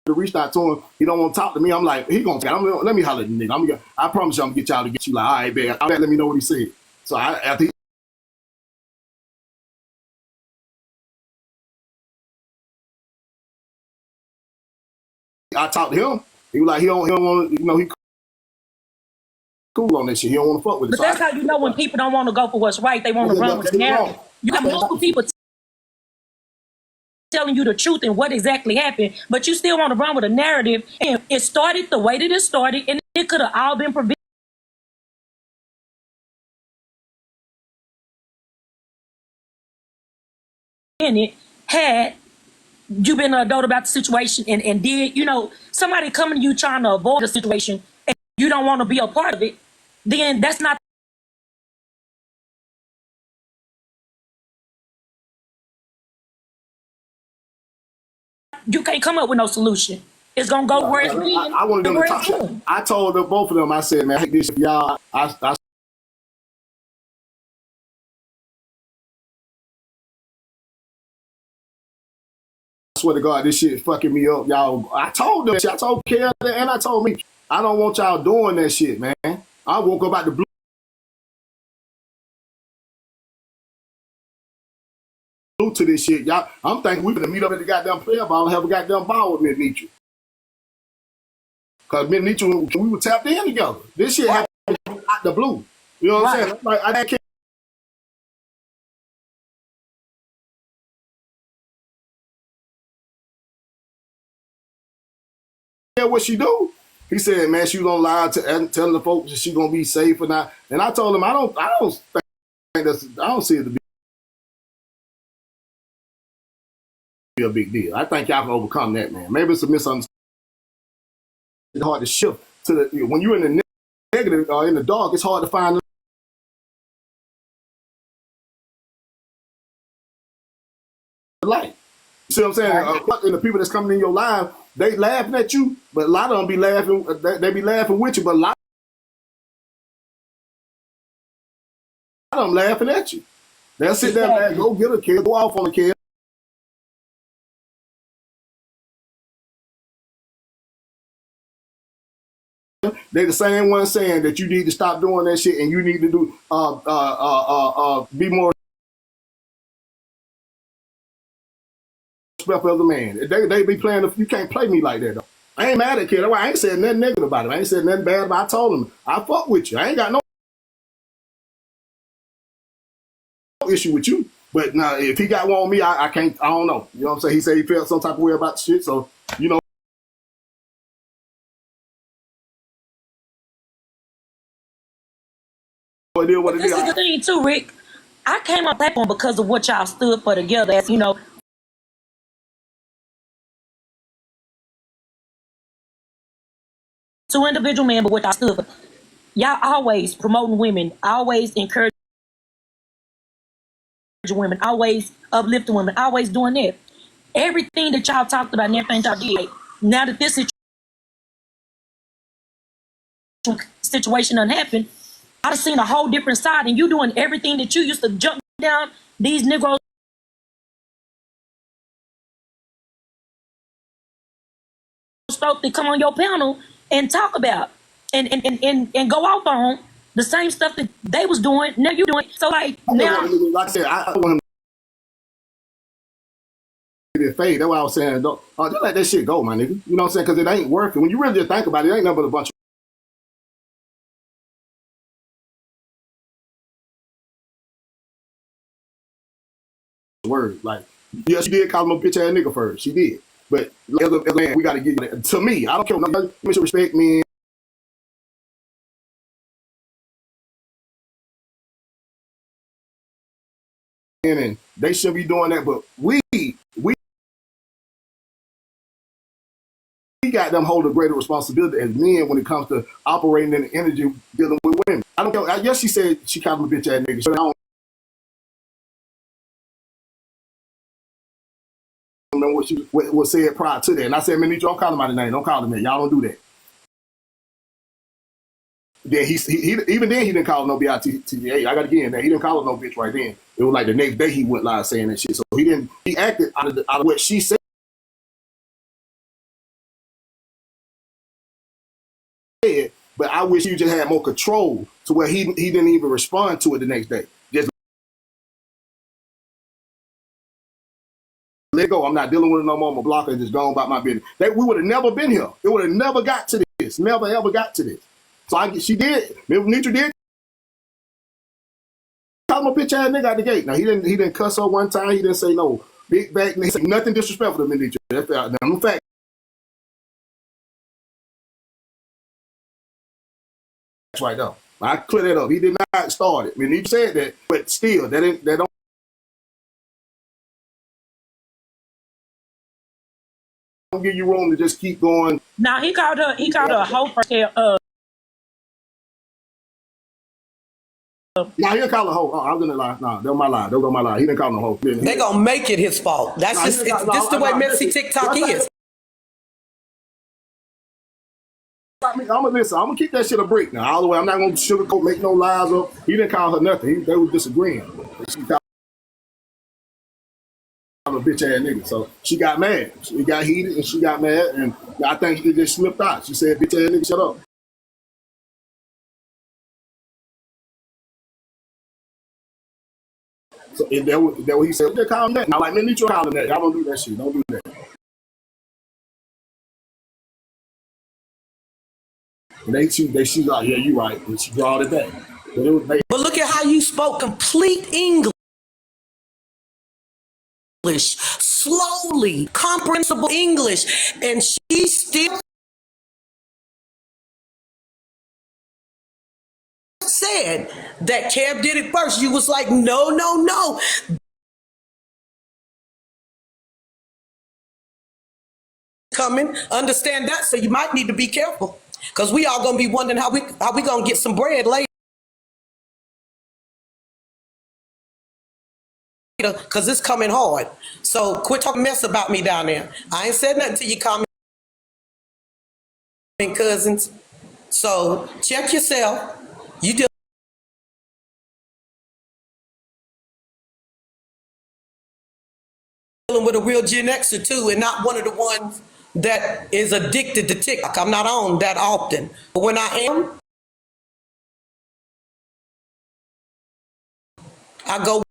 reached out to him. He don't want to talk to me. I'm like, he gonna let me holler at the nigga. I promise you I'm gonna get y'all to get you like, all right, man. Let me know what he said. So after I talked to him, he was like, he don't want to, he cool on this shit. He don't want to fuck with it. But so that's how you know when people don't want to go for what's right. They want to run with the narrative. You got multiple people telling you the truth and what exactly happened, but you still want to run with a narrative. And it started the way that it started, and it could have all been prevented. Had you been an adult about the situation and did, somebody coming to you trying to avoid the situation and you don't want to be a part of it, then that's not you can't come up with no solution. It's gonna go where it's been. I wanted them to talk. I told both of them, I said, man, I hate this y'all. I swear to God, this shit is fucking me up, y'all. I told them, I told Kell and I told me, I don't want y'all doing that shit, man. I woke up out the blue to this shit, y'all. I'm thinking we gonna meet up at the goddamn player ball and have a goddamn ball with me and Nitra. Cause me and Nitra, we were tapped in together. This shit happened out the blue. You know what I'm saying? Like I can't. What she do? He said, man, she was on live telling the folks that she gonna be safe or not. And I told him, I don't see it to be a big deal. I think y'all can overcome that, man. Maybe it's a misunderstanding. It's hard to shift to the when you're in the negative or in the dark. It's hard to find the light. You see what I'm saying? And the people that's coming in your life, they laughing at you, but a lot of them be laughing. They be laughing with you, but a lot of them laughing at you. They'll sit there and go get a kid, go off on a kid. They the same one saying that you need to stop doing that shit and you need to do be more respectful of the man. They be playing. You can't play me like that though. I ain't mad at kid. I ain't said nothing negative about him. I ain't said nothing bad about. I told him I fuck with you. I ain't got no issue with you. But now if he got one on me, I can't. I don't know. You know what I'm saying? He said he felt some type of way about the shit. So you know. This is the thing too, Rick. I came on platform because of what y'all stood for together, as you know, two individual men, but what y'all stood for. Y'all always promoting women, always encouraging women, always uplifting women, always doing that. Everything that y'all talked about and everything y'all did, now that this situation done happened, I've seen a whole different side, and you doing everything that you used to jump down these Negroes throat to come on your panel and talk about and go off on the same stuff that they was doing. Now you doing so like now. Like I said, I want him to fade. That's what I was saying. Don't just let that shit go, my nigga. You know what I'm saying? Because it ain't working. When you really just think about it, it ain't nothing but a bunch of words. Like, yes, she did call him a bitch ass nigga first. She did. But as a man, we got to give you that. To me, I don't care. You should respect me. And they should be doing that. But we got them hold a greater responsibility as men when it comes to operating in the energy dealing with women. I don't care. Yes, she said she called him a bitch ass nigga. So I don't know what was said prior to that. And I said, man, don't call him by the name. Don't call him that. Y'all don't do that. Then he even then he didn't call him no bitch. I got to get in there. He didn't call him no bitch right then. It was like the next day he went live saying that shit. So he acted out of what she said. But I wish you just had more control to where he didn't even respond to it the next day. Just let it go. I'm not dealing with it no more. I'm a blocker and just go on about my business. We would have never been here. It would have never got to this. Never ever got to this. So she did. Nitra did call him a bitch ass nigga out the gate. Now he didn't cuss her one time. He didn't say no big back. He said nothing disrespectful to Nitra. That's the fact. Right now, I clear that up. He did not start it. I mean, he said that, but still, that don't give you room to just keep going. Now he called her a hoe for Nah, he didn't call her a hoe. I was gonna lie. Nah, that was my lie. That was my lie. He didn't call her a hoe. They gonna make it his fault. That's just this the way messy TikTok is. I'm gonna keep that shit a break now. All the way. I'm not gonna sugarcoat, make no lies up. He didn't call her nothing. They were disagreeing. She called him a bitch ass nigga. So she got mad. She got heated and she got mad. And I think she just slipped out. She said, bitch ass nigga, shut up. So that what he said. They call him that. Now, like, man, need you call him that. Y'all don't do that shit. Don't do that. And she's like, yeah, you right. And she brought it back. But look at how you spoke complete English. Slowly, comprehensible English. And she still said that Kev did it first. You was like, no, no, no. Coming, understand that. So you might need to be careful. Because we all gonna be wondering how we gonna get some bread later. Because it's coming hard. So quit talking mess about me down there. I ain't said nothing to you comment cousins. So check yourself. You dealing with a real Gen Xer too, and not one of the ones that is addicted to TikTok. I'm not on that often. But when I am, I go